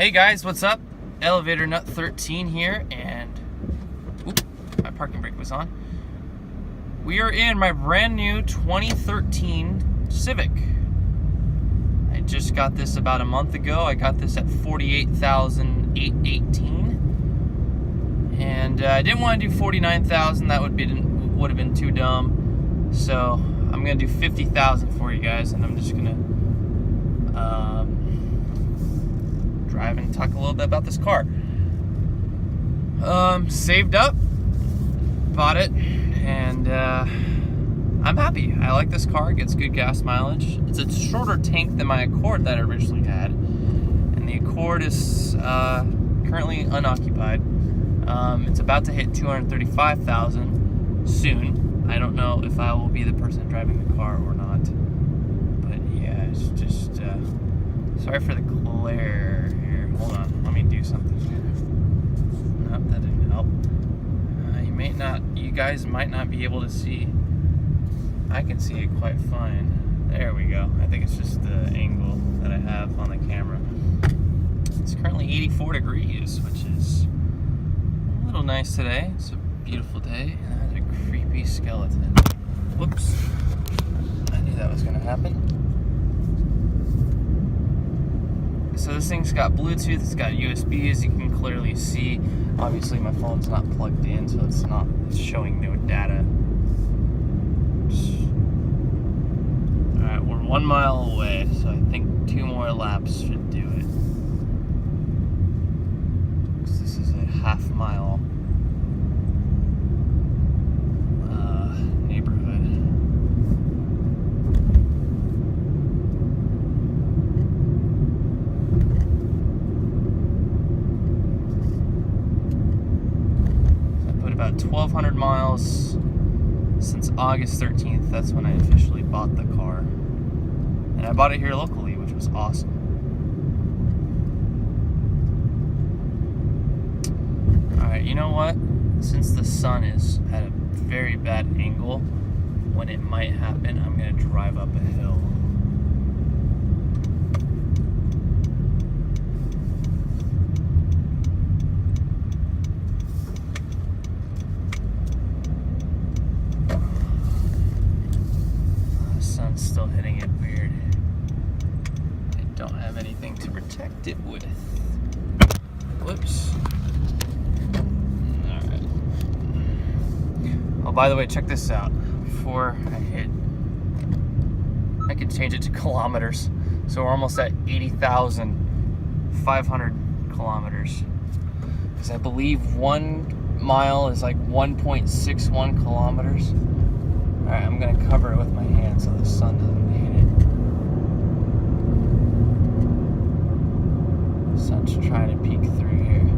Hey guys, what's up? Elevator Nut 13 here, and my parking brake was on. We are in my brand new 2013 Civic. I just got this about a month ago. I got this at $48,818, and I didn't want to do $49,000. That would have been too dumb. So I'm gonna do $50,000 for you guys, and I'm just gonna drive and talk a little bit about this car. Saved up, bought it, and I'm happy. I like this car. It gets good gas mileage. It's a shorter tank than my Accord that I originally had, and the Accord is currently unoccupied. It's about to hit 235,000 soon. I don't know if I will be the person driving the car or not, but yeah, it's just sorry for the glare here. Hold on, let me do something here. Nope, that didn't help. You guys might not be able to see. I can see it quite fine. There we go. I think it's just the angle that I have on the camera. It's currently 84 degrees, which is a little nice today. It's a beautiful day. And that's a creepy skeleton. Whoops. I knew that was going to happen. So this thing's got Bluetooth, it's got USB, as you can clearly see. Obviously my phone's not plugged in, so it's showing no data. Alright, we're 1 mile away, so I think 2 more laps should do it. This is a half-mile neighborhood. About 1,200 miles since August 13th. That's when I officially bought the car. And I bought it here locally, which was awesome. Alright, you know what? Since the sun is at a very bad angle, when it might happen, I'm going to drive up a hill. Still hitting it weird. I don't have anything to protect it with. Whoops. Alright. Oh, by the way, check this out. Before I hit, I can change it to kilometers. So we're almost at 80,500 kilometers. Because I believe 1 mile is like 1.61 kilometers. Alright, I'm going to cover it with my hand so the sun doesn't hit it. The sun's trying to peek through here.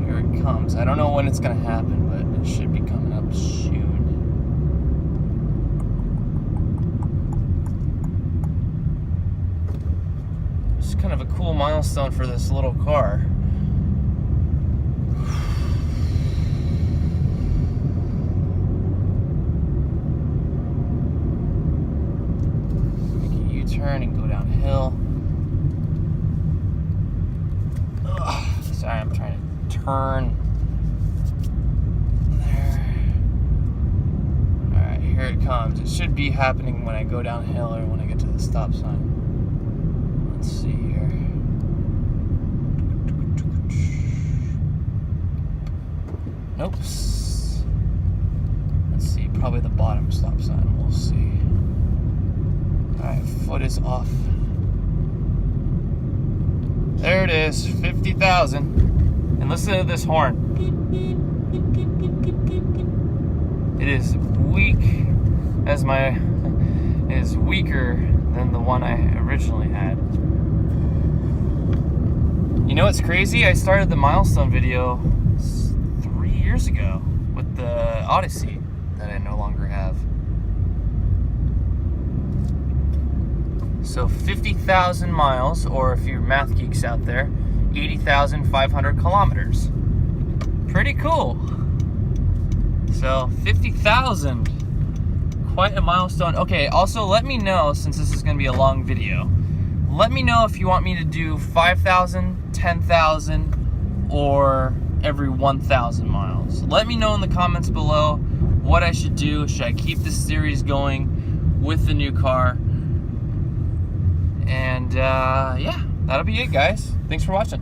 Here it comes. I don't know when it's going to happen, but it should be coming up soon. It's kind of a cool milestone for this little car. Turn and go downhill. Ugh, sorry, I'm trying to turn. There. Alright, here it comes. It should be happening when I go downhill or when I get to the stop sign. Let's see here. Nope. Let's see, probably the bottom stop sign. We'll see. Alright, foot is off. There it is, 50,000. And listen to this horn. It is weak it is weaker than the one I originally had. You know what's crazy? I started the milestone video 3 years ago with the Odyssey that I no longer have. So 50,000 miles, or if you're math geeks out there, 80,500 kilometers. Pretty cool. So 50,000 quite a milestone. Okay, also let me know, since this is going to be a long video, let me know if you want me to do 5,000, 10,000, or every 1,000 miles. Let me know in the comments below what I should do. Should I keep this series going with the new car? And yeah, that'll be it, guys. Thanks for watching.